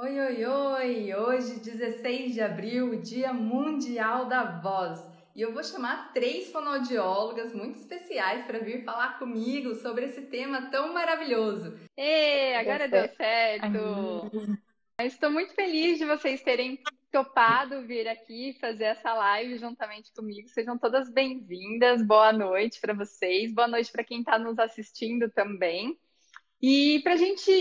Oi, oi, oi! Hoje, 16 de abril, Dia Mundial da Voz. E eu vou chamar 3 fonoaudiólogas muito especiais para vir falar comigo sobre esse tema tão maravilhoso. Deu Agora deu certo. certo. Estou muito feliz de vocês terem topado vir aqui fazer essa live juntamente comigo. Sejam todas bem-vindas. Boa noite para vocês. Boa noite para quem está nos assistindo também. E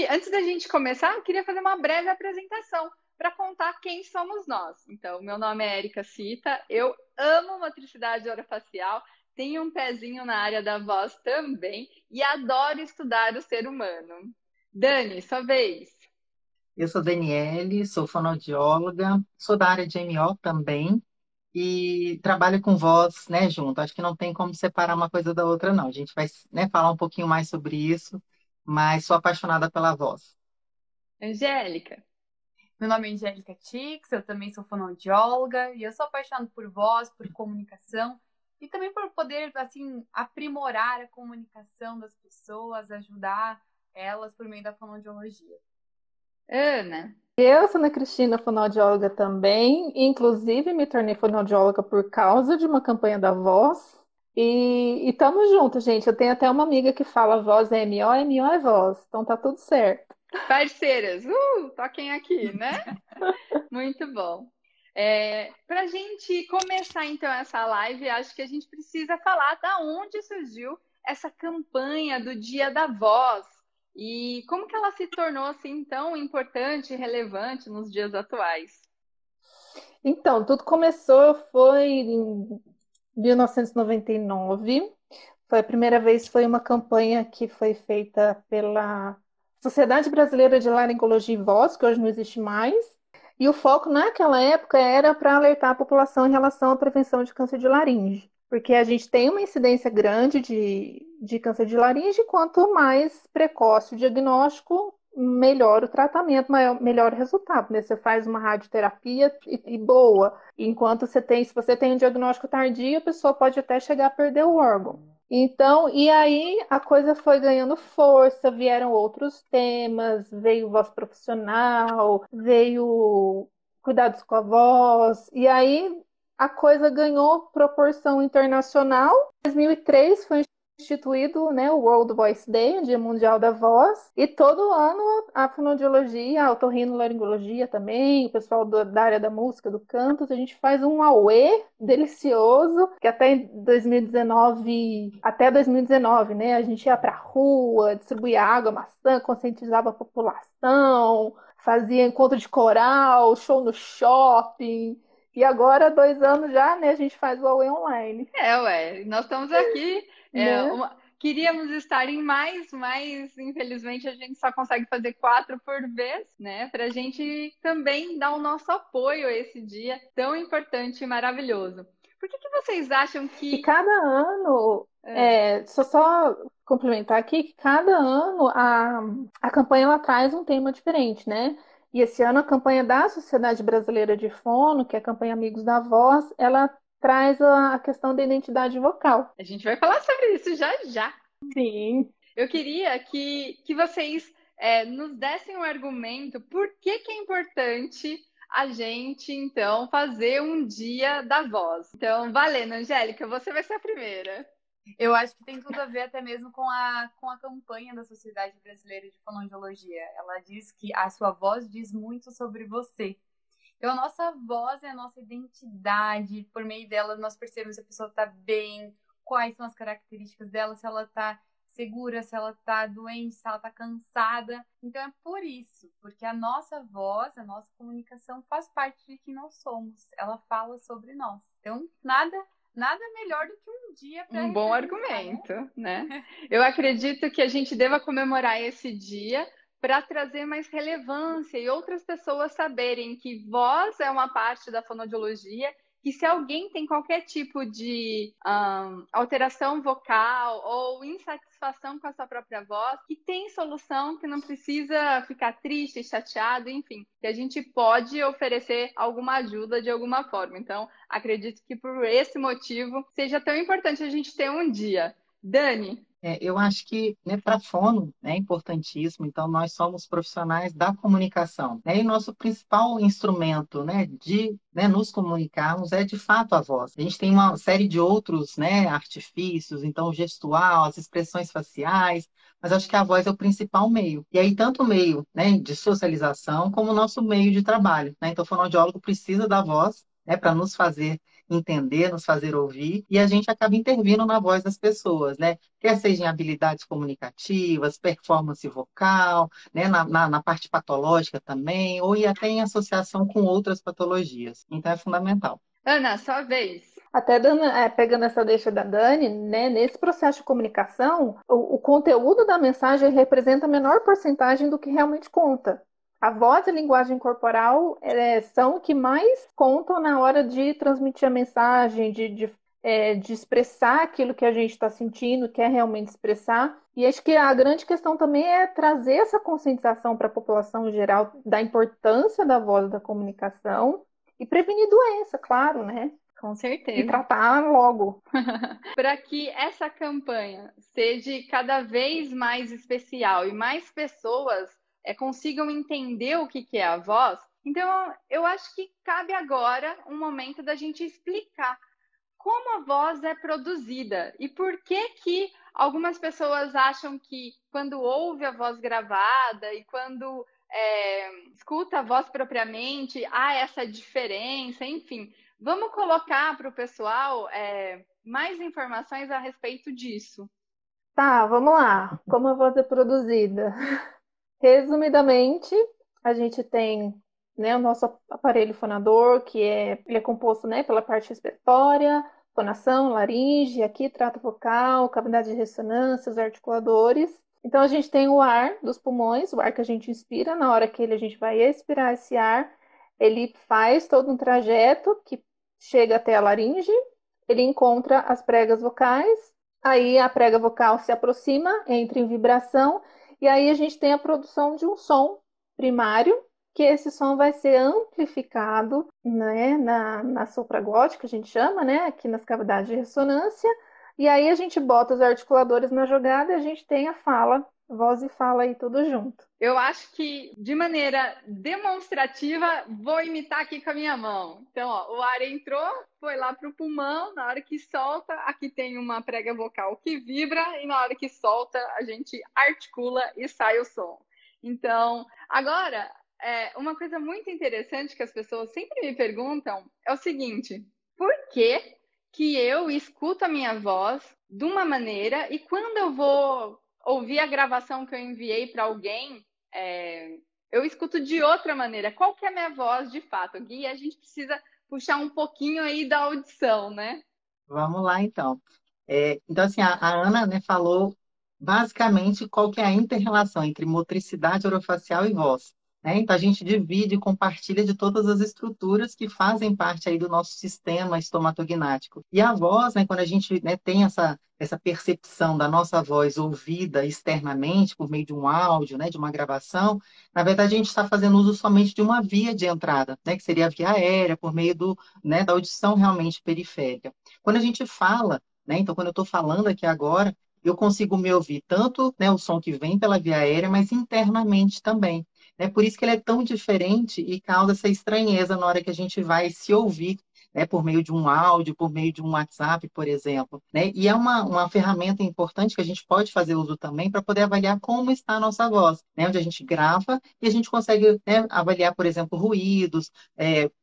antes da gente começar, eu queria fazer uma breve apresentação para contar quem somos nós. Então, meu nome é Erika Cita, eu amo motricidade orofacial, tenho um pezinho na área da voz também e adoro estudar o ser humano. Dani, sua vez. Eu sou Daniele, sou fonoaudióloga, sou da área de MO também e trabalho com voz, né, junto. Acho que não tem como separar uma coisa da outra, não. A gente vai, né, falar um pouquinho mais sobre isso, mas sou apaixonada pela voz. Angélica. Meu nome é Angélica Tix, eu também sou fonoaudióloga e eu sou apaixonada por voz, por comunicação e também por poder, assim, aprimorar a comunicação das pessoas, ajudar elas por meio da fonoaudiologia. Ana. Eu sou Ana Cristina, fonoaudióloga também, inclusive me tornei fonoaudióloga por causa de uma campanha da Voz. E estamos juntos, gente. Eu tenho até uma amiga que fala voz é MO, MO é voz, então tá tudo certo. Parceiras, toquem aqui, né? Muito bom. Para a gente começar então essa live, acho que a gente precisa falar da onde surgiu essa campanha do Dia da Voz e como que ela se tornou assim tão importante e relevante nos dias atuais. Então, tudo começou foi em 1999. Foi a primeira vez, foi uma campanha que foi feita pela Sociedade Brasileira de Laringologia e Voz, que hoje não existe mais. E o foco naquela época era para alertar a população em relação à prevenção de câncer de laringe. Porque a gente tem uma incidência grande de câncer de laringe, quanto mais precoce o diagnóstico, melhor o tratamento, melhor o resultado, né? Você faz uma radioterapia e boa. Enquanto se você tem um diagnóstico tardio, a pessoa pode até chegar a perder o órgão. Então, e aí a coisa foi ganhando força, vieram outros temas, veio voz profissional, veio cuidados com a voz, e aí a coisa ganhou proporção internacional. Em 2003 foi instituído, né, o World Voice Day, o Dia Mundial da Voz, e todo ano a fonoaudiologia, a otorrinolaringologia também, o pessoal da área da música, do canto, a gente faz um auê delicioso, que até 2019, né, a gente ia pra rua, distribuía água, maçã, conscientizava a população, fazia encontro de coral, show no shopping, e agora, 2 anos já, né, a gente faz o auê online. Nós estamos aqui. Né? Queríamos estar em mais, mas infelizmente a gente só consegue fazer 4 por vez, né? Para a gente também dar o nosso apoio a esse dia tão importante e maravilhoso. Por que vocês acham E que. cada ano, É, só complementar aqui, que cada ano a campanha ela traz um tema diferente, né? E esse ano a campanha da Sociedade Brasileira de Fono, que é a campanha Amigos da Voz, ela traz a questão da identidade vocal. a gente vai falar sobre isso já já. Sim. Eu queria que vocês nos dessem um argumento por que é importante a gente, então, fazer um dia da voz. Então, valendo, Angélica, você vai ser a primeira. Eu acho que tem tudo a ver até mesmo com a campanha da Sociedade Brasileira de Fonoaudiologia. Ela diz que a sua voz diz muito sobre você. Então, a nossa voz é a nossa identidade. Por meio dela, nós percebemos se a pessoa está bem, quais são as características dela, se ela está segura, se ela está doente, se ela está cansada. Então, é por isso, porque a nossa voz, a nossa comunicação faz parte de quem nós somos. Ela fala sobre nós. Então, nada melhor do que um dia para Um bom representar, argumento, né? Eu acredito que a gente deva comemorar esse dia para trazer mais relevância e outras pessoas saberem que voz é uma parte da fonoaudiologia, que se alguém tem qualquer tipo de alteração vocal ou insatisfação com a sua própria voz, que tem solução, que não precisa ficar triste, chateado, enfim, que a gente pode oferecer alguma ajuda de alguma forma. Então, acredito que por esse motivo seja tão importante a gente ter um dia. Dani? Eu acho que, né, para fono é importantíssimo, então nós somos profissionais da comunicação, né, e nosso principal instrumento, né, de, né, nos comunicarmos é de fato a voz. A gente tem uma série de outros, né, artifícios, então o gestual, as expressões faciais, mas acho que a voz é o principal meio. E aí tanto o meio, né, de socialização como o nosso meio de trabalho, né? Então o fonoaudiólogo precisa da voz, né, para nos fazer entender, nos fazer ouvir, e a gente acaba intervindo na voz das pessoas, né? Quer seja em habilidades comunicativas, performance vocal, né, na parte patológica também, ou e até em associação com outras patologias. Então é fundamental. Ana, sua vez. Até pegando essa deixa da Dani, né, nesse processo de comunicação, o conteúdo da mensagem representa a menor porcentagem do que realmente conta. A voz e a linguagem corporal são o que mais contam na hora de transmitir a mensagem, de expressar aquilo que a gente está sentindo, quer realmente expressar. E acho que a grande questão também é trazer essa conscientização para a população em geral da importância da voz da comunicação e prevenir doença, claro, né? Com E certeza. tratar logo. Para que essa campanha seja cada vez mais especial e mais pessoas consigam entender o que é a voz, então eu acho que cabe agora um momento da gente explicar como a voz é produzida e por que algumas pessoas acham que quando ouve a voz gravada e quando escuta a voz propriamente, há essa diferença, enfim. Vamos colocar para o pessoal mais informações a respeito disso. Tá, vamos lá. Como a voz é produzida? Resumidamente, a gente tem, né, o nosso aparelho fonador, ele é composto, né, pela parte respiratória, fonação, laringe, aqui trato vocal, cavidade de ressonância, os articuladores. Então a gente tem o ar dos pulmões, o ar que a gente inspira, na hora que a gente vai expirar esse ar, ele faz todo um trajeto que chega até a laringe, ele encontra as pregas vocais, aí a prega vocal se aproxima, entra em vibração, e aí a gente tem a produção de um som primário, que esse som vai ser amplificado, né, na supraglótica, a gente chama, né, aqui nas cavidades de ressonância, e aí a gente bota os articuladores na jogada e a gente tem a fala, voz e fala aí tudo junto. Eu acho que, de maneira demonstrativa, vou imitar aqui com a minha mão. Então, ó, o ar entrou, foi lá para o pulmão, na hora que solta, aqui tem uma prega vocal que vibra, e na hora que solta, a gente articula e sai o som. Então, agora, uma coisa muito interessante que as pessoas sempre me perguntam é o seguinte: por que eu escuto a minha voz de uma maneira e quando eu vou ouvir a gravação que eu enviei para alguém, eu escuto de outra maneira? Qual que é a minha voz de fato, Gui? A gente precisa puxar um pouquinho aí da audição, né? Vamos lá, então. Então, assim, a Ana, né, falou basicamente qual que é a inter-relação entre motricidade orofacial e voz, né? Então, a gente divide e compartilha de todas as estruturas que fazem parte aí do nosso sistema estomatognático. E a voz, né, quando a gente, né, tem essa percepção da nossa voz ouvida externamente por meio de um áudio, né, de uma gravação, na verdade, a gente está fazendo uso somente de uma via de entrada, né, que seria a via aérea, por meio né, da audição realmente periférica. Quando a gente fala, né, então quando eu estou falando aqui agora, eu consigo me ouvir tanto, né, o som que vem pela via aérea, mas internamente também. É por isso que ele é tão diferente e causa essa estranheza na hora que a gente vai se ouvir, né, por meio de um áudio, por meio de um WhatsApp, por exemplo. Né? E é uma ferramenta importante que a gente pode fazer uso também para poder avaliar como está a nossa voz, né? Onde a gente grava e a gente consegue, né, avaliar, por exemplo, ruídos,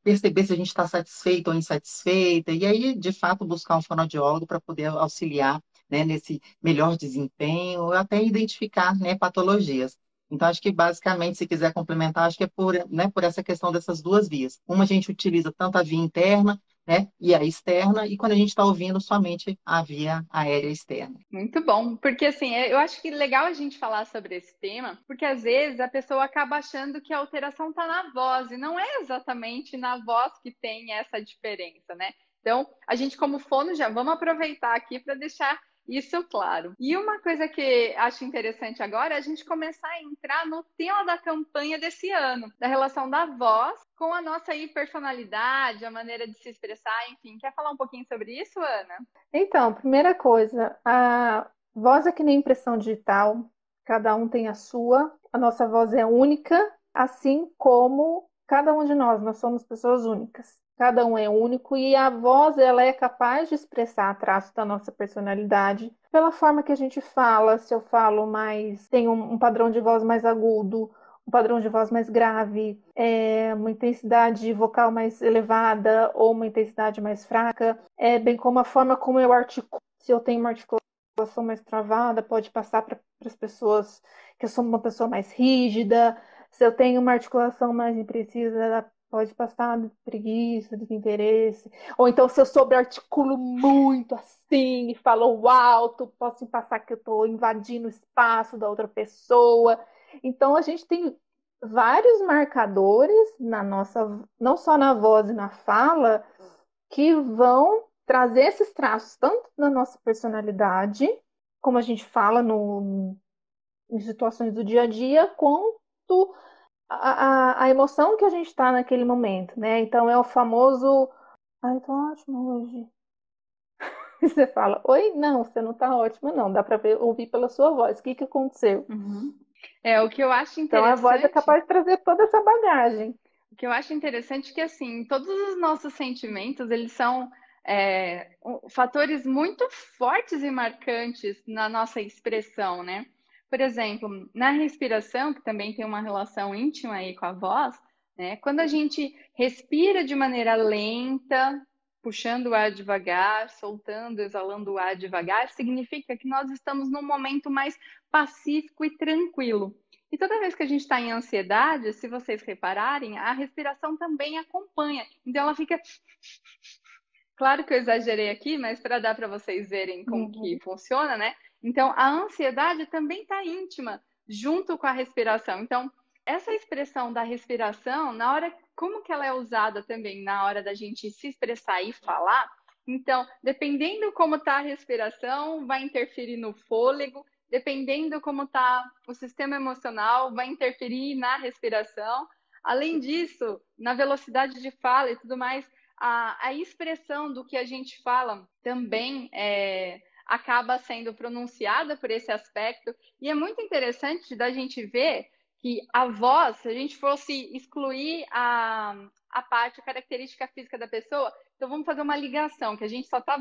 perceber se a gente está satisfeito ou insatisfeita, e aí, de fato, buscar um fonoaudiólogo para poder auxiliar, né, nesse melhor desempenho, ou até identificar, né, patologias. Então, acho que basicamente, se quiser complementar, acho que é né, por essa questão dessas duas vias. Uma a gente utiliza tanto a via interna, né, e a externa, e quando a gente está ouvindo somente a via aérea externa. Muito bom, porque assim, eu acho que é legal a gente falar sobre esse tema, porque às vezes a pessoa acaba achando que a alteração está na voz, e não é exatamente na voz que tem essa diferença, né? Então, a gente como fono já vamos aproveitar aqui para deixar isso claro. E uma coisa que acho interessante agora é a gente começar a entrar no tema da campanha desse ano, da relação da voz com a nossa personalidade, a maneira de se expressar, enfim. Quer falar um pouquinho sobre isso, Ana? Então, primeira coisa, a Voz é que nem impressão digital, cada um tem a sua, a nossa voz é única, assim como cada um de nós somos pessoas únicas. Cada um é único e a voz ela é capaz de expressar traços da nossa personalidade pela forma que a gente fala. Se eu falo mais, tem um padrão de voz mais agudo, um padrão de voz mais grave, uma intensidade vocal mais elevada ou uma intensidade mais fraca, bem como a forma como eu articulo. Se eu tenho uma articulação mais travada, pode passar para as pessoas que eu sou uma pessoa mais rígida. Se eu tenho uma articulação mais imprecisa, pode passar de preguiça, desinteresse. Ou então, se eu sobrearticulo muito assim e falo alto, posso passar que eu estou invadindo o espaço da outra pessoa. Então, a gente tem vários marcadores na nossa, não só na voz e na fala, que vão trazer esses traços tanto na nossa personalidade, como a gente fala em situações do dia a dia, quanto a emoção que a gente está naquele momento, né? Então é o famoso, ai, tô ótimo hoje. E você fala, oi, não, você não tá ótima, não. Dá para ouvir pela sua voz. O que que aconteceu? Uhum. O que eu acho Então a voz é interessante, capaz de trazer toda essa bagagem. o que eu acho interessante é que, assim, todos os nossos sentimentos, eles são fatores muito fortes e marcantes na nossa expressão, né? Por exemplo, na respiração, que também tem uma relação íntima aí com a voz, né? Quando a gente respira de maneira lenta, puxando o ar devagar, soltando, exalando o ar devagar, significa que nós estamos num momento mais pacífico e tranquilo. E toda vez que a gente está em ansiedade, se vocês repararem, a respiração também acompanha. Então ela fica. Claro que eu exagerei aqui, mas para dar para vocês verem como que funciona, né? Então a ansiedade também está íntima junto com a respiração. Então essa expressão da respiração, na hora como que ela é usada também na hora da gente se expressar e falar. Então, dependendo como está a respiração, vai interferir no fôlego. Dependendo como está o sistema emocional, vai interferir na respiração. Além disso, na velocidade de fala e tudo mais, a expressão do que a gente fala também acaba sendo pronunciada por esse aspecto. E é muito interessante da gente ver que a voz, se a gente fosse excluir a parte, a característica física da pessoa, então vamos fazer uma ligação, que a gente só está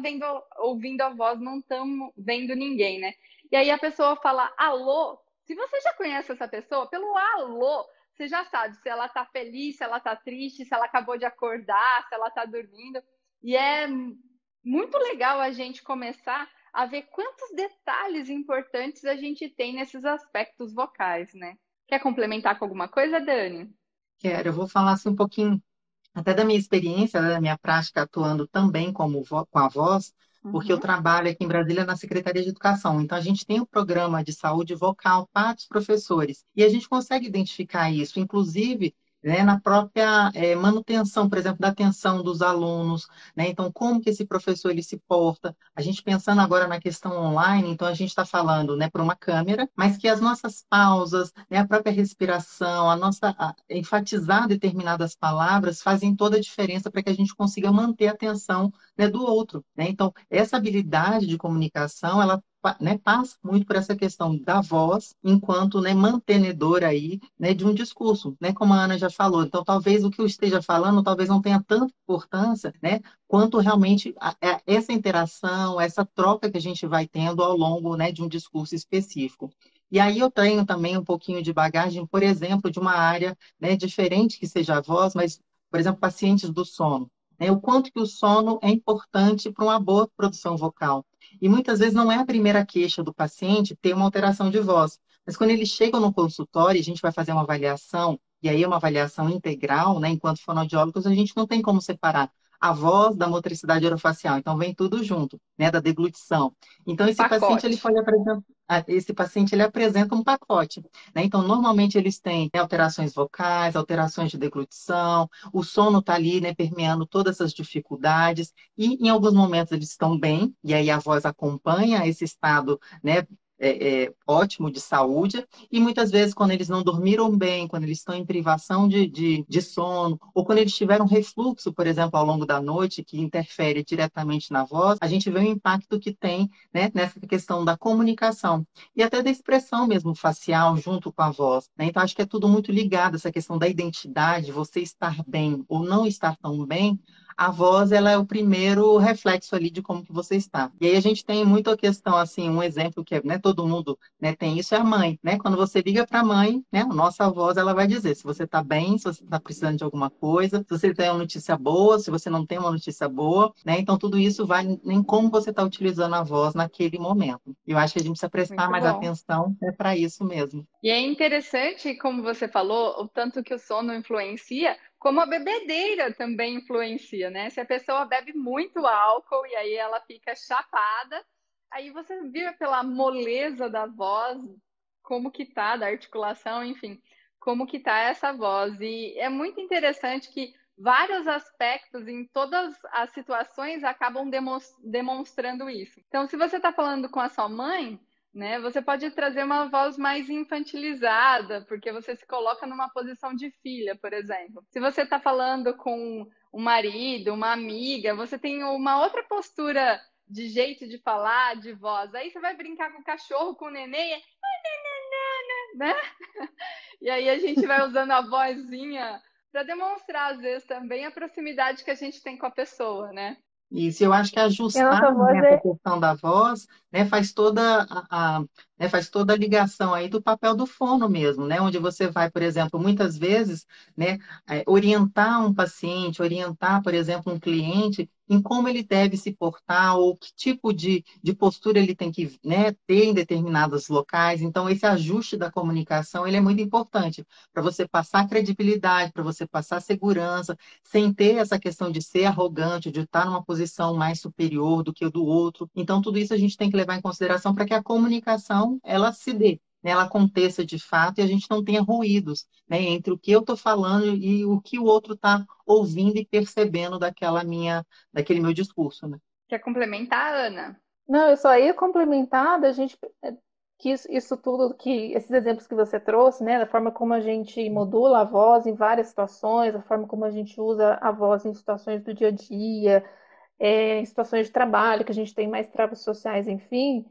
ouvindo a voz, não estamos vendo ninguém, né? E aí a pessoa fala alô. Se você já conhece essa pessoa, pelo alô, você já sabe se ela tá feliz, se ela tá triste, se ela acabou de acordar, se ela tá dormindo. E é muito legal a gente começar a ver quantos detalhes importantes a gente tem nesses aspectos vocais, né? Quer complementar com alguma coisa, Dani? Quero, eu vou falar assim, um pouquinho até da minha experiência, né, da minha prática atuando também com a voz, porque eu trabalho aqui em Brasília na Secretaria de Educação. Então, a gente tem um programa de saúde vocal para os professores. E a gente consegue identificar isso, inclusive, né, na própria manutenção, por exemplo, da atenção dos alunos, né? Então, como que esse professor ele se porta? A gente pensando agora na questão online, então a gente está falando, né, para uma câmera, mas que as nossas pausas, né, a própria respiração, enfatizar determinadas palavras fazem toda a diferença para que a gente consiga manter a atenção, né, do outro, né? Então, essa habilidade de comunicação, ela, né, passa muito por essa questão da voz, enquanto, né, mantenedora aí, né, de um discurso, né, como a Ana já falou. Então, talvez o que eu esteja falando, talvez não tenha tanta importância, né, quanto realmente essa interação, essa troca que a gente vai tendo ao longo, né, de um discurso específico. E aí eu tenho também um pouquinho de bagagem, por exemplo, de uma área, né, diferente que seja a voz, mas, por exemplo, pacientes do sono, né, o quanto que o sono é importante para uma boa produção vocal. E muitas vezes não é a primeira queixa do paciente ter uma alteração de voz, mas quando eles chegam no consultório, a gente vai fazer uma avaliação, e aí é uma avaliação integral, né, enquanto fonoaudiólogos, a gente não tem como separar a voz da motricidade orofacial, então vem tudo junto, né, da deglutição. Então esse paciente ele apresenta um pacote, né? Então normalmente eles têm, né, alterações vocais, alterações de deglutição, o sono está ali, né, permeando todas essas dificuldades e em alguns momentos eles estão bem e aí a voz acompanha esse estado, né, ótimo de saúde, e muitas vezes quando eles não dormiram bem, quando eles estão em privação de sono, ou quando eles tiveram refluxo, por exemplo, ao longo da noite, que interfere diretamente na voz, a gente vê o impacto que tem, né, nessa questão da comunicação e até da expressão mesmo facial junto com a voz, né? Então, acho que é tudo muito ligado, essa questão da identidade, você estar bem ou não estar tão bem, a voz, ela é o primeiro reflexo ali de como que você está. E aí a gente tem muita questão, assim, um exemplo que, né, todo mundo, né, tem isso, é a mãe, né? Quando você liga para a mãe, né, a nossa voz, ela vai dizer se você está bem, se você está precisando de alguma coisa, se você tem uma notícia boa, se você não tem uma notícia boa, né? Então, tudo isso vai em como você está utilizando a voz naquele momento. Eu acho que a gente precisa prestar Muito mais bom. atenção, né, para isso mesmo. E é interessante, como você falou, o tanto que o sono influencia, como a bebedeira também influencia, né? Se a pessoa bebe muito álcool e aí ela fica chapada, aí você vê pela moleza da voz, como que tá, da articulação, enfim, como que tá essa voz. E é muito interessante que vários aspectos em todas as situações acabam demonstrando isso. Então, se você está falando com a sua mãe, né? Você pode trazer uma voz mais infantilizada, porque você se coloca numa posição de filha, por exemplo. Se você está falando com um marido, uma amiga, você tem uma outra postura de jeito de falar, de voz. Aí você vai brincar com o cachorro, com o neném, né? E aí a gente vai usando a vozinha para demonstrar, às vezes, também a proximidade que a gente tem com a pessoa, né? Isso, eu acho que E a ajustar, nossa né, voz essa é. questão da voz, né, né, faz toda a ligação aí do papel do fono mesmo, né, onde você vai, por exemplo, muitas vezes, né, orientar um paciente, orientar, por exemplo, um cliente em como ele deve se portar ou que tipo de postura ele tem que, né, ter em determinados locais. Então, esse ajuste da comunicação, ele é muito importante para você passar credibilidade, para você passar segurança, sem ter essa questão de ser arrogante, de estar numa posição mais superior do que o do outro. Então, tudo isso a gente tem que levar em consideração para que a comunicação ela se dê, né, ela aconteça de fato e a gente não tenha ruídos, né, entre o que eu estou falando e o que o outro está ouvindo e percebendo daquele meu discurso, né? Quer complementar, Ana? Não, eu só ia complementar da gente que isso tudo que esses exemplos que você trouxe, né, da forma como a gente modula a voz em várias situações, a forma como a gente usa a voz em situações do dia a dia, em situações de trabalho, que a gente tem mais travas sociais, enfim,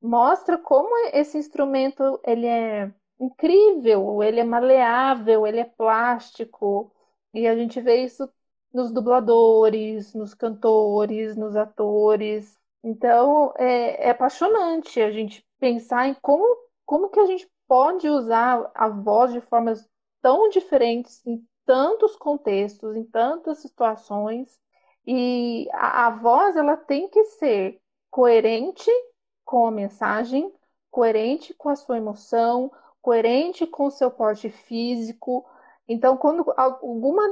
mostra como esse instrumento ele é incrível, ele é maleável, ele é plástico, e a gente vê isso nos dubladores, nos cantores, nos atores. Então, é apaixonante a gente pensar em como que a gente pode usar a voz de formas tão diferentes em tantos contextos, em tantas situações. E a voz, ela tem que ser coerente com a mensagem, coerente com a sua emoção, coerente com o seu porte físico. Então, quando alguma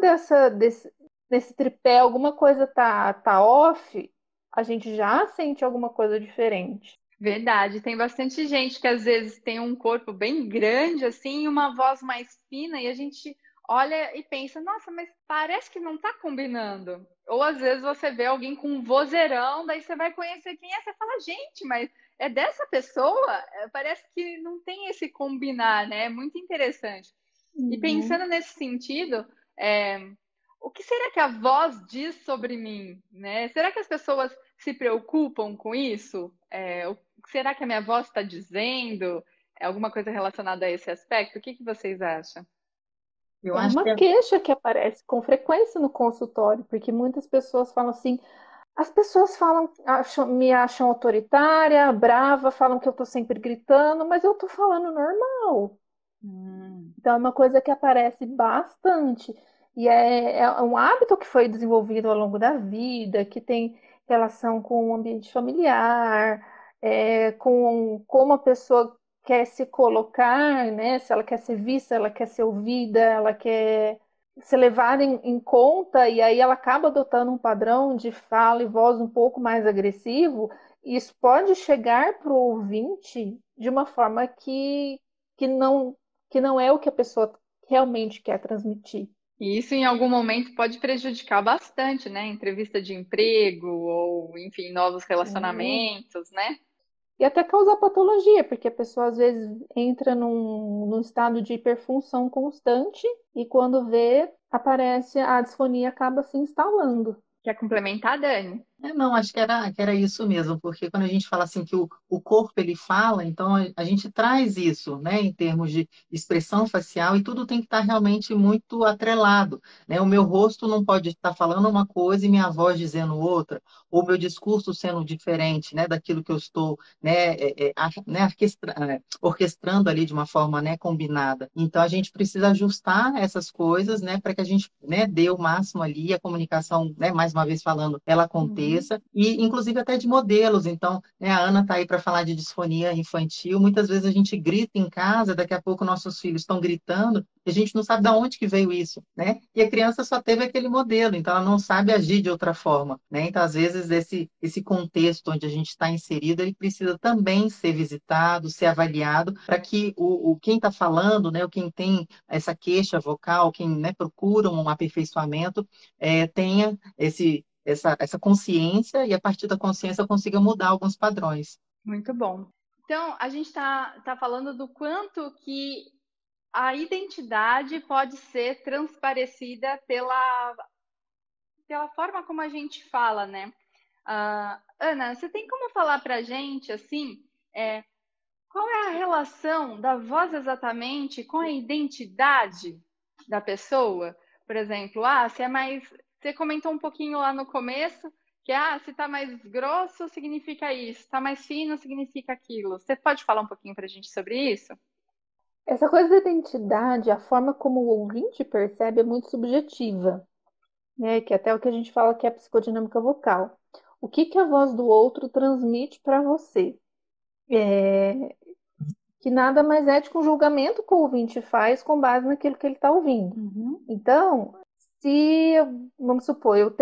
desse tripé, alguma coisa tá off, a gente já sente alguma coisa diferente. Verdade, tem bastante gente que às vezes tem um corpo bem grande assim e uma voz mais fina e a gente olha e pensa, nossa, mas parece que não tá combinando. Ou às vezes você vê alguém com um vozeirão, daí você vai conhecer quem é, você fala, gente, mas é dessa pessoa? Parece que não tem esse combinar, né? É muito interessante. E Uhum. pensando nesse sentido, é, o que será que a voz diz sobre mim, né? Será que as pessoas se preocupam com isso? Será que a minha voz está dizendo alguma coisa relacionada a esse aspecto? O que que vocês acham? Eu É acho uma que queixa que aparece com frequência no consultório, porque muitas pessoas falam assim. As pessoas falam, me acham autoritária, brava, falam que eu estou sempre gritando, mas eu estou falando normal. Hum, Então, é uma coisa que aparece bastante. E é um hábito que foi desenvolvido ao longo da vida, que tem relação com o ambiente familiar, com como a pessoa quer se colocar, né? Se ela quer ser vista, ela quer ser ouvida, ela quer ser levada em conta, e aí ela acaba adotando um padrão de fala e voz um pouco mais agressivo. E isso pode chegar para o ouvinte de uma forma que não que não é o que a pessoa realmente quer transmitir. E isso em algum momento pode prejudicar bastante, né? Entrevista de emprego ou, enfim, novos Sim. relacionamentos, né? e até causar patologia, porque a pessoa às vezes entra num estado de hiperfunção constante e quando vê, aparece a disfonia acaba se instalando. Quer complementar, Dani? Não, acho que era isso mesmo, porque quando a gente fala assim que o corpo ele fala, então a gente traz isso, né, em termos de expressão facial e tudo tem que estar realmente muito atrelado, né? O meu rosto não pode estar falando uma coisa e minha voz dizendo outra, ou meu discurso sendo diferente, né, daquilo que eu estou, né, né, orquestrando ali de uma forma, né, combinada. Então a gente precisa ajustar essas coisas, né, para que a gente, né, dê o máximo ali, a comunicação, né, mais uma vez falando, ela aconteça e inclusive até de modelos. Então, né, a Ana está aí para falar de disfonia infantil. Muitas vezes a gente grita em casa, daqui a pouco nossos filhos estão gritando e a gente não sabe de onde que veio isso, né? E a criança só teve aquele modelo, então ela não sabe agir de outra forma, né? Então, às vezes, esse contexto onde a gente está inserido, ele precisa também ser visitado, ser avaliado, para que quem está falando, né, ou quem tem essa queixa vocal, quem, né, procura um aperfeiçoamento, tenha essa consciência e a partir da consciência consiga mudar alguns padrões. Muito bom. Então, a gente tá falando do quanto que a identidade pode ser transparecida pela forma como a gente fala, né? Ana, você tem como falar para a gente, assim, qual é a relação da voz exatamente com a identidade da pessoa? Por exemplo, se é mais... Você comentou um pouquinho lá no começo que se está mais grosso significa isso, está mais fino significa aquilo. Você pode falar um pouquinho para a gente sobre isso? Essa coisa da identidade, a forma como o ouvinte percebe é muito subjetiva, né? Que até o que a gente fala que é a psicodinâmica vocal. O que que a voz do outro transmite para você? Que nada mais é de que um julgamento que o ouvinte faz com base naquilo que ele está ouvindo. Então, se, vamos supor,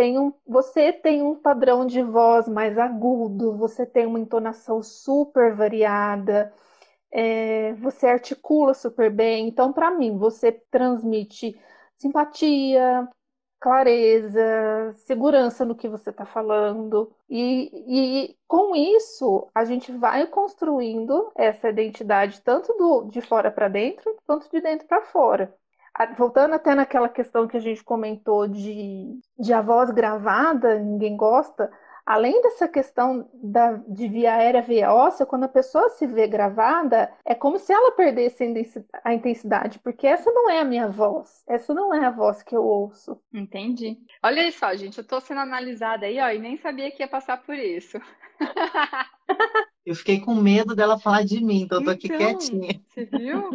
você tem um padrão de voz mais agudo, você tem uma entonação super variada, você articula super bem. Então, para mim, você transmite simpatia, clareza, segurança no que você está falando. E com isso, a gente vai construindo essa identidade tanto de fora para dentro, quanto de dentro para fora. Voltando até naquela questão que a gente comentou de a voz gravada, ninguém gosta. Além dessa questão de via aérea, via óssea, quando a pessoa se vê gravada, é como se ela perdesse a intensidade, porque essa não é a minha voz, essa não é a voz que eu ouço. Entendi. Olha aí só, gente, eu tô sendo analisada aí, e nem sabia que ia passar por isso. Eu fiquei com medo dela falar de mim, então eu tô aqui quietinha. Você viu?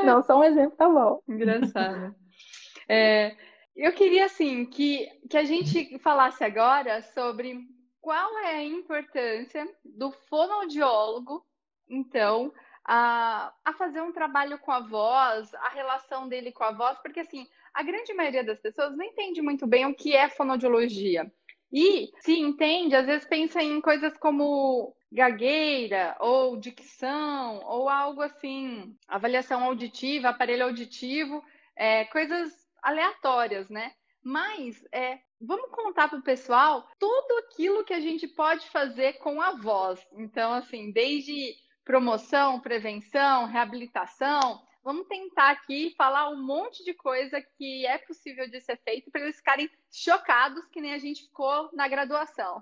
Não, só um exemplo tá bom. Engraçado. Eu queria, assim, que a gente falasse agora sobre qual é a importância do fonoaudiólogo, então, a fazer um trabalho com a voz, a relação dele com a voz, porque, assim, a grande maioria das pessoas não entende muito bem o que é fonoaudiologia. E, se entende, às vezes pensa em coisas como gagueira, ou dicção, ou algo assim, avaliação auditiva, aparelho auditivo, coisas aleatórias, né? Mas vamos contar para o pessoal tudo aquilo que a gente pode fazer com a voz. Então, assim, desde promoção, prevenção, reabilitação, vamos tentar aqui falar um monte de coisa que é possível de ser feito para eles ficarem chocados, que nem a gente ficou na graduação.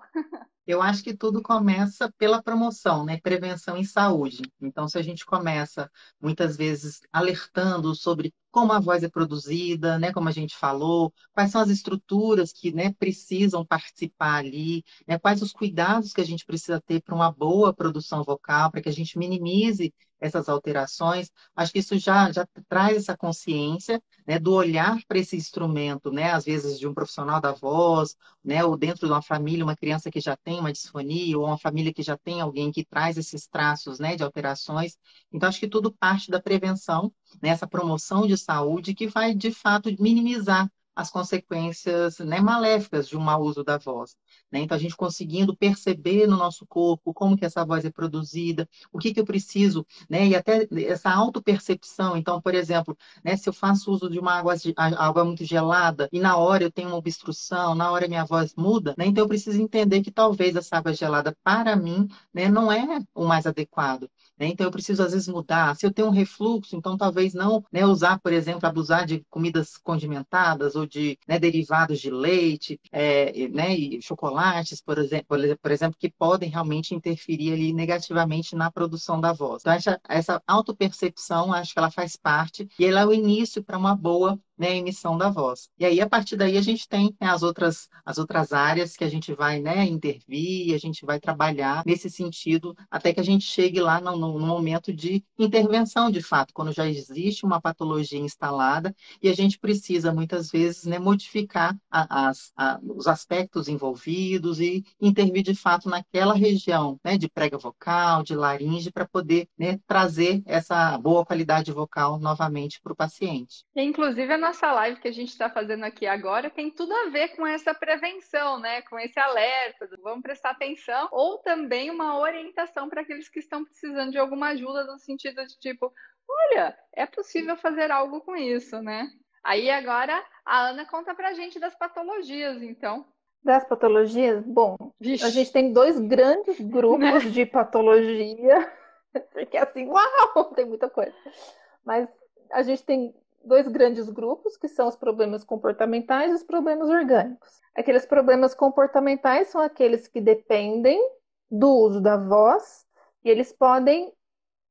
Eu acho que tudo começa pela promoção, né? Prevenção em saúde. Então, se a gente começa muitas vezes alertando sobre como a voz é produzida, né? Como a gente falou, quais são as estruturas que, né, precisam participar ali, né? Quais os cuidados que a gente precisa ter para uma boa produção vocal, para que a gente minimize essas alterações. Acho que isso já traz essa consciência, né, do olhar para esse instrumento, né? Às vezes de um profissional da voz, né, ou dentro de uma família, uma criança que já tem uma disfonia, ou uma família que já tem alguém que traz esses traços, né, de alterações. Então, acho que tudo parte da prevenção, né, essa promoção de saúde que vai, de fato, minimizar as consequências, né, maléficas de um mau uso da voz. Né? Então, a gente conseguindo perceber no nosso corpo como que essa voz é produzida, o que eu preciso, né? E até essa autopercepção. Então, por exemplo, né, se eu faço uso de uma água muito gelada e na hora eu tenho uma obstrução, na hora minha voz muda, né? Então eu preciso entender que talvez essa água gelada para mim, né, não é o mais adequado. Né? Então eu preciso às vezes mudar. Se eu tenho um refluxo, então talvez não, né, usar, por exemplo, abusar de comidas condimentadas ou de, né, derivados de leite, né, e chocolates, por exemplo, que podem realmente interferir ali negativamente na produção da voz. Então essa autopercepção, acho que ela faz parte e ela é o início para uma boa, né, emissão da voz. E aí, a partir daí, a gente tem, né, as outras áreas que a gente vai, né, intervir, a gente vai trabalhar nesse sentido, até que a gente chegue lá no momento de intervenção, de fato, quando já existe uma patologia instalada e a gente precisa, muitas vezes, né, modificar os aspectos envolvidos e intervir, de fato, naquela região, né, de prega vocal, de laringe, para poder, né, trazer essa boa qualidade vocal novamente para o paciente. Inclusive, a nossa live que a gente está fazendo aqui agora tem tudo a ver com essa prevenção, né? Com esse alerta, vamos prestar atenção, ou também uma orientação para aqueles que estão precisando de alguma ajuda no sentido de tipo, olha, é possível fazer algo com isso, né? Aí agora a Ana conta pra gente das patologias, então. Das patologias, bom, Vixe, a gente tem 2 grandes grupos né? de patologia, porque assim, uau, tem muita coisa. Mas a gente tem 2 grandes grupos, que são os problemas comportamentais e os problemas orgânicos. Aqueles problemas comportamentais são aqueles que dependem do uso da voz e eles podem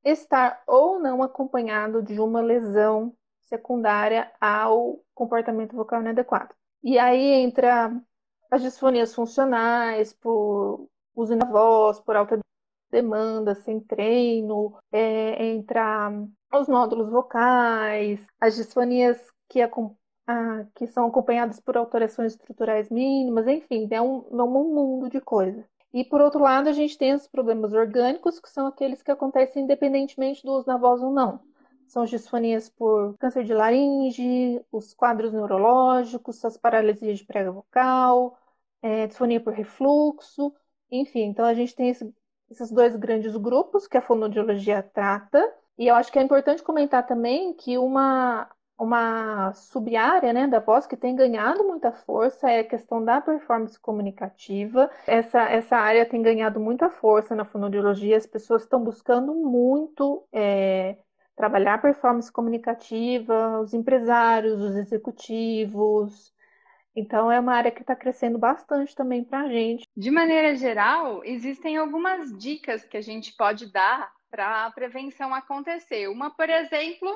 estar ou não acompanhados de uma lesão secundária ao comportamento vocal inadequado. E aí entra as disfonias funcionais por uso da voz, por alta demanda, sem treino, entra os nódulos vocais, as disfonias que são acompanhadas por alterações estruturais mínimas, enfim, é um mundo de coisas. E, por outro lado, a gente tem os problemas orgânicos, que são aqueles que acontecem independentemente do uso da voz ou não. São as disfonias por câncer de laringe, os quadros neurológicos, as paralisias de prega vocal, disfonia por refluxo, enfim. Então, a gente tem esses 2 grandes grupos que a fonoaudiologia trata. E eu acho que é importante comentar também que uma sub-área, né, da voz que tem ganhado muita força é a questão da performance comunicativa. Essa área tem ganhado muita força na fonoaudiologia, as pessoas estão buscando muito trabalhar performance comunicativa, os empresários, os executivos. Então, é uma área que está crescendo bastante também para a gente. De maneira geral, existem algumas dicas que a gente pode dar para a prevenção acontecer. Uma, por exemplo,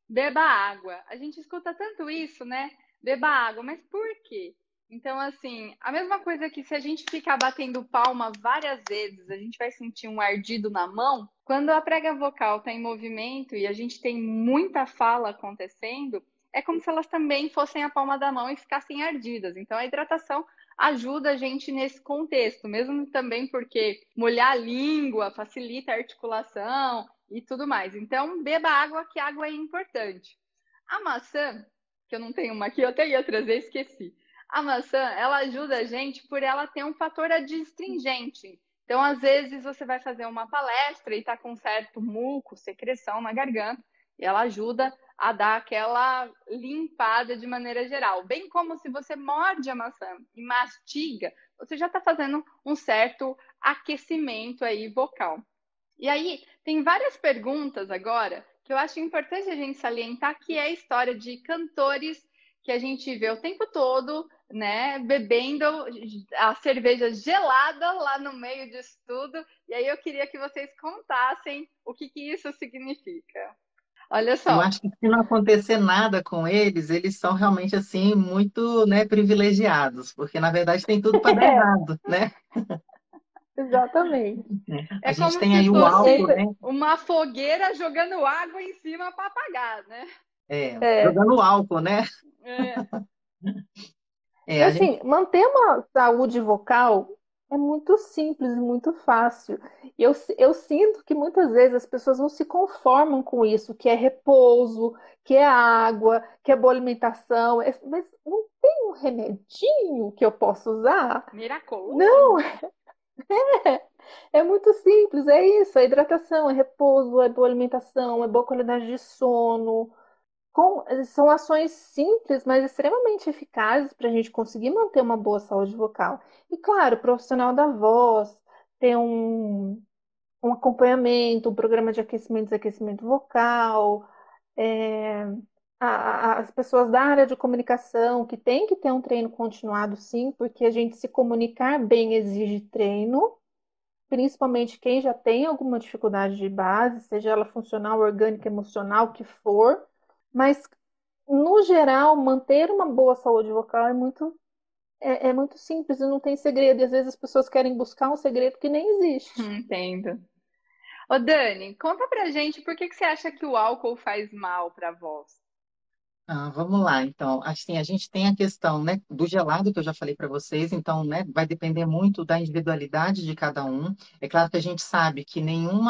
beba água. A gente escuta tanto isso, né? Beba água, mas por quê? Então, assim, a mesma coisa que se a gente ficar batendo palma várias vezes, a gente vai sentir um ardido na mão. Quando a prega vocal está em movimento e a gente tem muita fala acontecendo, é como se elas também fossem a palma da mão e ficassem ardidas. Então, a hidratação ajuda a gente nesse contexto, mesmo também porque molhar a língua facilita a articulação e tudo mais. Então, beba água, que água é importante. A maçã, que eu não tenho uma aqui, eu até ia trazer, esqueci. A maçã, ela ajuda a gente por ela ter um fator adstringente. Então, às vezes, você vai fazer uma palestra e está com certo muco, secreção na garganta, e ela ajuda a dar aquela limpada de maneira geral. Bem como se você morde a maçã e mastiga, você já está fazendo um certo aquecimento aí vocal. E aí, tem várias perguntas agora que eu acho importante a gente salientar, que é a história de cantores que a gente vê o tempo todo, né, bebendo a cerveja gelada lá no meio disso tudo. E aí eu queria que vocês contassem o que isso significa. Olha Eu só. acho que se não acontecer nada com eles, eles são realmente assim muito, né, privilegiados, porque na verdade tem tudo para dar errado, né? Exatamente. A É gente como tem se aí o álcool, fosse né? uma fogueira jogando água em cima para apagar, né? É. Jogando álcool, né? É. E A gente assim, manter uma saúde vocal É muito simples, muito fácil. E eu sinto que muitas vezes as pessoas não se conformam com isso, que é repouso, que é água, que é boa alimentação. Mas não tem um remedinho que eu possa usar? Não, Miraculoso? é muito simples, é isso, é hidratação, é repouso, é boa alimentação, é boa qualidade de sono. São ações simples, mas extremamente eficazes para a gente conseguir manter uma boa saúde vocal. E claro, o profissional da voz tem um acompanhamento, um programa de aquecimento e desaquecimento vocal, é, as pessoas da área de comunicação que tem que ter um treino continuado, sim, porque a gente se comunicar bem exige treino, principalmente quem já tem alguma dificuldade de base, seja ela funcional, orgânica, emocional, o que for. Mas, no geral, manter uma boa saúde vocal é muito simples e não tem segredo. E às vezes as pessoas querem buscar um segredo que nem existe. Entendo. Ô, Dani, conta pra gente por que que você acha que o álcool faz mal pra voz? Vamos lá, então, assim, a gente tem a questão, né, do gelado que eu já falei para vocês, então, né, vai depender muito da individualidade de cada um. É claro que a gente sabe que nenhum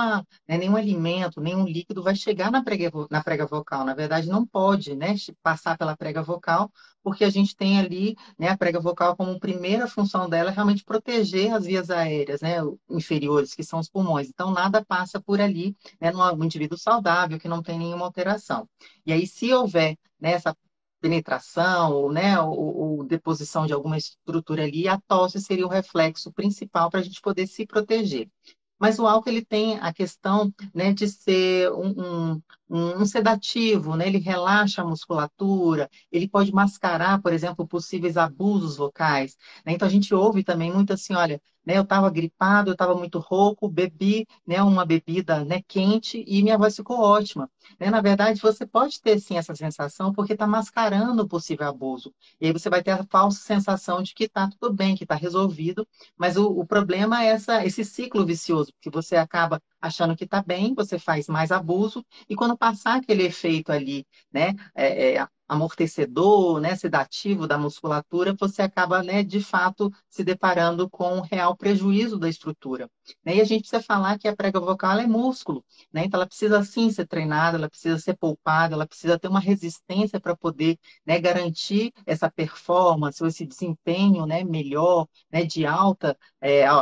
alimento, nenhum líquido vai chegar na prega vocal. Na verdade, não pode, né, passar pela prega vocal, porque a gente tem ali, né, a prega vocal como primeira função dela é realmente proteger as vias aéreas, né, inferiores, que são os pulmões. Então, nada passa por ali, né, num indivíduo saudável que não tem nenhuma alteração. E aí, se houver, né, essa penetração ou, né, ou deposição de alguma estrutura ali, a tosse seria o reflexo principal para a gente poder se proteger. Mas o álcool ele tem a questão, né, de ser um sedativo, né? Ele relaxa a musculatura, ele pode mascarar, por exemplo, possíveis abusos vocais, né? Então a gente ouve também muito assim, olha, né, eu estava gripado, eu estava muito rouco, bebi, né, uma bebida, né, quente e minha voz ficou ótima. Né? Na verdade, você pode ter sim essa sensação porque está mascarando o possível abuso. E aí você vai ter a falsa sensação de que está tudo bem, que está resolvido, mas o problema é esse ciclo vicioso, que você acaba achando que está bem, você faz mais abuso, e quando passar aquele efeito ali, né, amortecedor, né, sedativo da musculatura, você acaba, né, de fato, se deparando com um real prejuízo da estrutura. Né? E a gente precisa falar que a prega vocal ela é músculo, né? Então ela precisa sim ser treinada, ela precisa ser poupada, ela precisa ter uma resistência para poder, né, garantir essa performance ou esse desempenho, né, melhor, né, de alta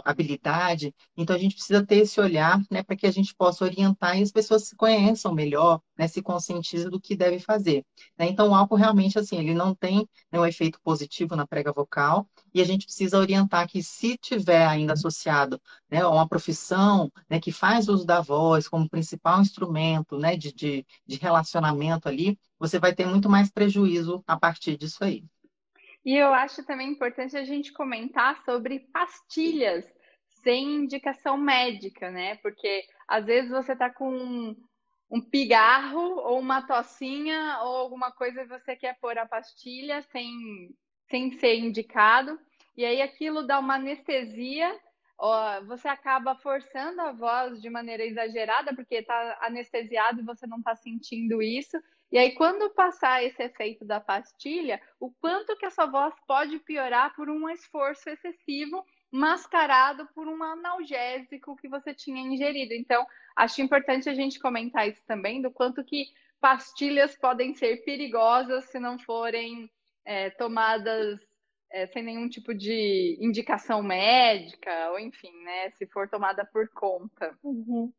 habilidade. Então a gente precisa ter esse olhar, né, para que a gente possa orientar e as pessoas se conheçam melhor, né, se conscientizem do que deve fazer. Né? Então o álcool realmente assim, ele não tem, né, um efeito positivo na prega vocal e a gente precisa orientar que se tiver ainda associado, né, a uma profissão, né, que faz uso da voz como principal instrumento, né, de relacionamento ali, você vai ter muito mais prejuízo a partir disso aí. E eu acho também importante a gente comentar sobre pastilhas sem indicação médica, né? Porque às vezes você tá com um pigarro ou uma tossinha ou alguma coisa e você quer pôr a pastilha sem ser indicado, e aí aquilo dá uma anestesia, ó, você acaba forçando a voz de maneira exagerada porque está anestesiado e você não está sentindo isso. E aí, quando passar esse efeito da pastilha, o quanto que essa voz pode piorar por um esforço excessivo, mascarado por um analgésico que você tinha ingerido. Então, acho importante a gente comentar isso também, do quanto que pastilhas podem ser perigosas se não forem tomadas sem nenhum tipo de indicação médica, ou enfim, né, se for tomada por conta. Uhum.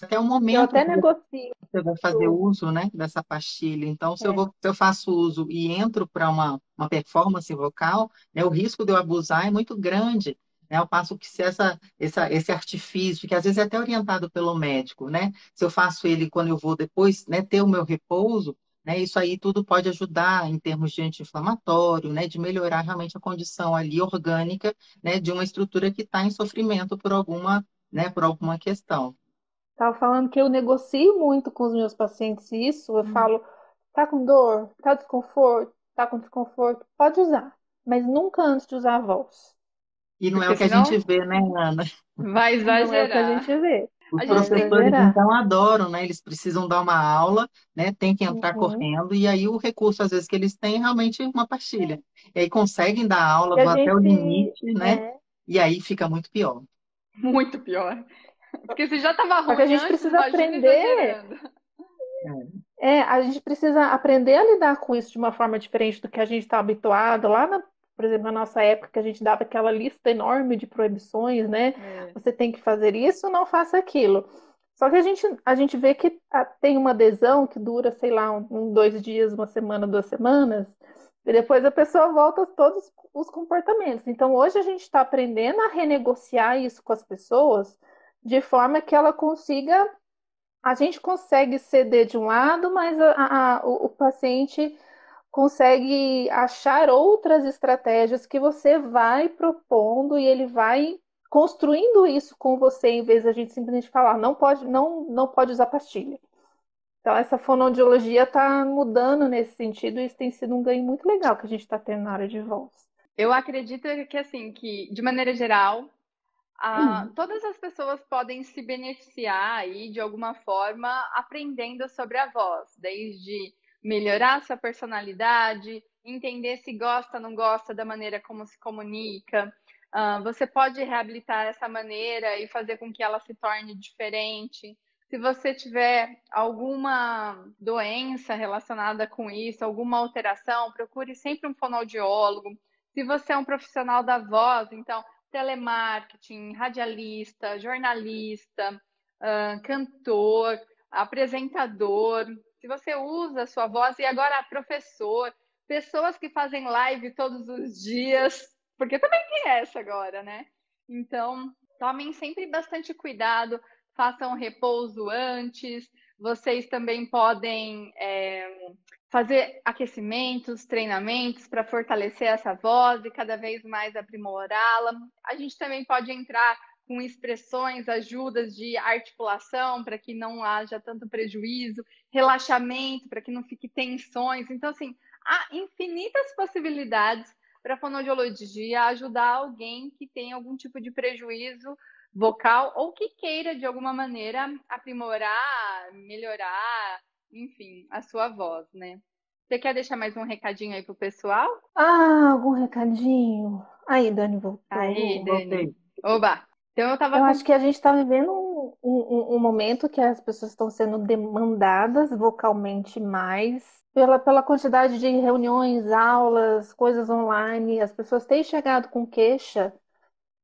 Até o Eu momento até que negocio. você vai fazer uso, né, dessa pastilha. Então, se eu faço uso e entro para uma performance vocal, né, o risco de eu abusar é muito grande. Né, ao passo que se esse artifício, que às vezes é até orientado pelo médico, né, se eu faço ele quando eu vou depois, né, ter o meu repouso, né, isso aí tudo pode ajudar em termos de anti-inflamatório, né, de melhorar realmente a condição ali orgânica, né, de uma estrutura que está em sofrimento por alguma questão. Estava falando que eu negocio muito com os meus pacientes isso. Eu falo, tá com dor, tá com desconforto, pode usar, mas nunca antes de usar a voz. E não é Porque o que a gente senão vê, né, Ana? vai Não é o que a exagerar. gente vê. Os A Vai gente tem. professores, exagerar. então, adoram, né? Eles precisam dar uma aula, né? Tem que entrar Uhum. correndo, e aí o recurso, às vezes, que eles têm é realmente uma pastilha. E aí conseguem dar aula, E a vão até o gente, limite, né? e aí fica muito pior. Muito pior. Porque se já estava Só que a ruim gente antes, precisa imagina aprender. exagerando. A gente precisa aprender a lidar com isso de uma forma diferente do que a gente está habituado. Por exemplo, na nossa época, que a gente dava aquela lista enorme de proibições, né? É. Você tem que fazer isso, não faça aquilo. Só que a gente vê que tem uma adesão que dura, sei lá, 2 dias, uma semana, 2 semanas, e depois a pessoa volta a todos os comportamentos. Então, hoje a gente está aprendendo a renegociar isso com as pessoas de forma que ela consiga. A gente consegue ceder de um lado, mas o paciente consegue achar outras estratégias que você vai propondo e ele vai construindo isso com você, em vez da gente simplesmente falar, não pode usar pastilha. Então, essa fonoaudiologia está mudando nesse sentido e isso tem sido um ganho muito legal que a gente está tendo na área de voz. Eu acredito que, assim, que, de maneira geral, todas as pessoas podem se beneficiar aí, de alguma forma, aprendendo sobre a voz, desde melhorar sua personalidade, entender se gosta ou não gosta da maneira como se comunica. Você pode reabilitar essa maneira e fazer com que ela se torne diferente. Se você tiver alguma doença relacionada com isso, alguma alteração, procure sempre um fonoaudiólogo. Se você é um profissional da voz, então, telemarketing, radialista, jornalista, cantor, apresentador. Se você usa a sua voz, e agora professor, pessoas que fazem live todos os dias, porque também tem essa agora, né? Então, tomem sempre bastante cuidado, façam repouso antes. Vocês também podem fazer aquecimentos, treinamentos para fortalecer essa voz e cada vez mais aprimorá-la. A gente também pode entrar com expressões, ajudas de articulação para que não haja tanto prejuízo, relaxamento para que não fique tensões. Então, assim, há infinitas possibilidades para a fonoaudiologia ajudar alguém que tem algum tipo de prejuízo vocal ou que queira, de alguma maneira, aprimorar, melhorar, enfim, a sua voz, né? Você quer deixar mais um recadinho aí pro pessoal? Algum recadinho? Aí, Dani voltou. Aí, Dani. Voltei. Oba! Então eu tava Eu com. acho que a gente está vivendo um momento que as pessoas estão sendo demandadas vocalmente mais pela quantidade de reuniões, aulas, coisas online. As pessoas têm chegado com queixa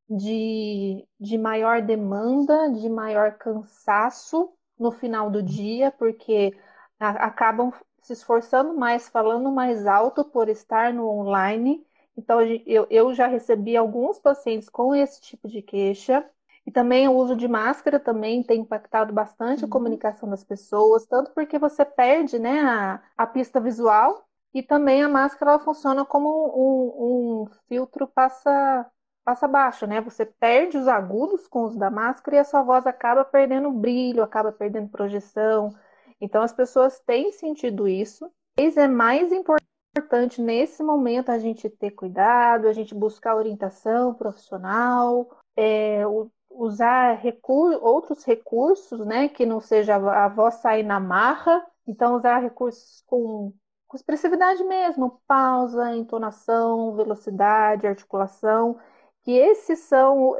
de maior demanda, de maior cansaço no final do dia, porque acabam se esforçando mais, falando mais alto por estar no online. Então, eu já recebi alguns pacientes com esse tipo de queixa. E também o uso de máscara também tem impactado bastante a comunicação das pessoas, tanto porque você perde, né, a pista visual, e também a máscara ela funciona como um filtro passa baixo, né? Você perde os agudos com o uso da máscara e a sua voz acaba perdendo brilho, acaba perdendo projeção. Então as pessoas têm sentido isso. Mas é mais importante nesse momento a gente ter cuidado, a gente buscar orientação profissional, usar outros recursos, né? Que não seja a voz sair na marra. Então usar recursos com expressividade mesmo, pausa, entonação, velocidade, articulação, que esses são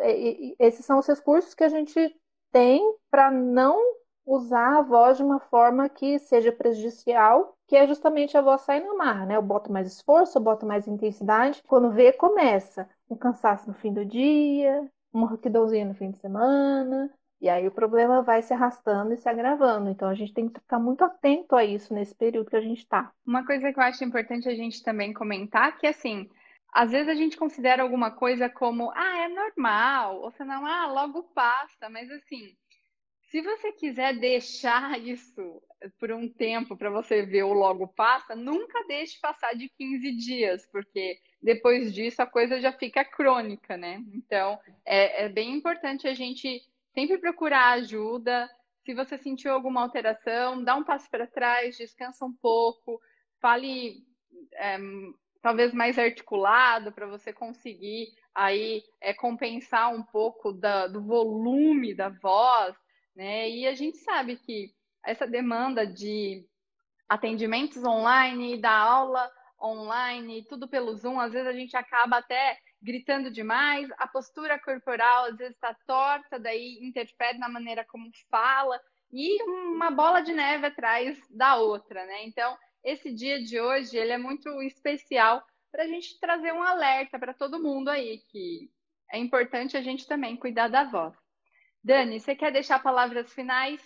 os recursos que a gente tem para não usar a voz de uma forma que seja prejudicial, que é justamente a voz sair na marra, né? Eu boto mais esforço, eu boto mais intensidade. Quando vê, começa um cansaço no fim do dia, uma rouquidãozinha no fim de semana, e aí o problema vai se arrastando e se agravando. Então a gente tem que ficar muito atento a isso nesse período que a gente está. Uma coisa que eu acho importante a gente também comentar, que assim, às vezes a gente considera alguma coisa como, é normal, ou senão, logo passa, mas assim, se você quiser deixar isso por um tempo para você ver o logo passa, nunca deixe passar de 15 dias, porque depois disso a coisa já fica crônica, né? Então, é bem importante a gente sempre procurar ajuda. Se você sentiu alguma alteração, dá um passo para trás, descansa um pouco, fale talvez mais articulado para você conseguir aí compensar um pouco do volume da voz, né? E a gente sabe que essa demanda de atendimentos online, da aula online, tudo pelo Zoom, às vezes a gente acaba até gritando demais, a postura corporal às vezes está torta, daí interfere na maneira como fala, e uma bola de neve atrás da outra, né? Então, esse dia de hoje, ele é muito especial para a gente trazer um alerta para todo mundo aí, que é importante a gente também cuidar da voz. Dani, você quer deixar palavras finais?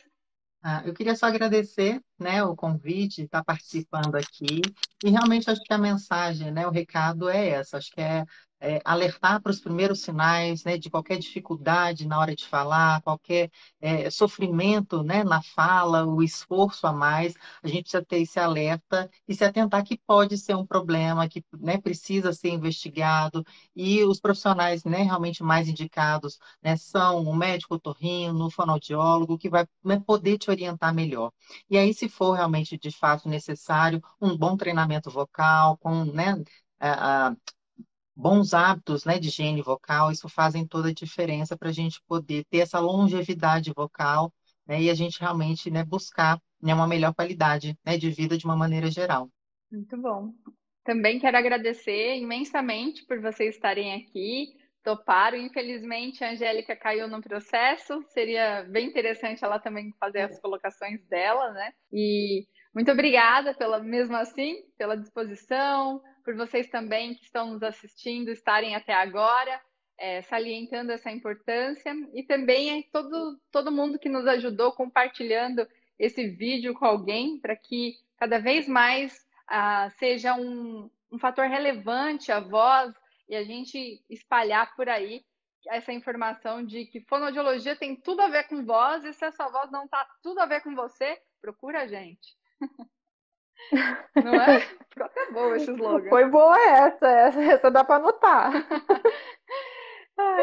Eu queria só agradecer, né, o convite, de estar participando aqui. E realmente acho que a mensagem, né, o recado é essa. Acho que é alertar para os primeiros sinais, né, de qualquer dificuldade na hora de falar, qualquer sofrimento, né, na fala, o esforço a mais. A gente precisa ter esse alerta e se atentar que pode ser um problema, que, né, precisa ser investigado. E os profissionais, né, realmente mais indicados, né, são o médico otorrino, o fonoaudiólogo, que vai, né, poder te orientar melhor. E aí, se for realmente de fato necessário, um bom treinamento vocal, com, né, a- a- bons hábitos, né, de higiene vocal, isso fazem toda a diferença para a gente poder ter essa longevidade vocal, né, e a gente realmente, né, buscar, né, uma melhor qualidade, né, de vida de uma maneira geral. Muito bom. Também quero agradecer imensamente por vocês estarem aqui, toparam. Infelizmente, a Angélica caiu no processo, seria bem interessante ela também fazer as colocações dela, né? E muito obrigada mesmo assim, pela disposição, por vocês também que estão nos assistindo estarem até agora, salientando essa importância, e também todo mundo que nos ajudou compartilhando esse vídeo com alguém, para que cada vez mais seja um fator relevante a voz, e a gente espalhar por aí essa informação de que fonoaudiologia tem tudo a ver com voz, e se a sua voz não está tudo a ver com você, procura a gente. Não é? Ficou até bom esse slogan. Foi boa essa dá para anotar.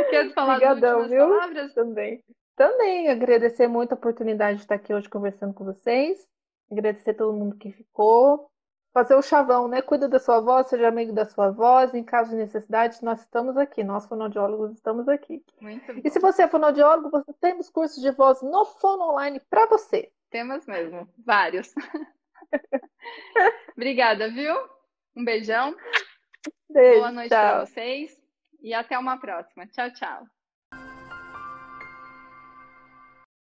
Quer falar as Obrigadão, últimas viu? palavras? Também agradecer muito a oportunidade de estar aqui hoje conversando com vocês. Agradecer a todo mundo que ficou. Fazer o chavão, né? Cuida da sua voz, seja amigo da sua voz. Em caso de necessidade, nós estamos aqui. Nós, fonoaudiólogos, estamos aqui. Muito bom. E se você é fonoaudiólogo, você tem os cursos de voz no Fono Online para você. Temos mesmo, vários. Obrigada, viu? Um beijão. Beijo, Boa noite tchau. para vocês e até uma próxima. Tchau, tchau.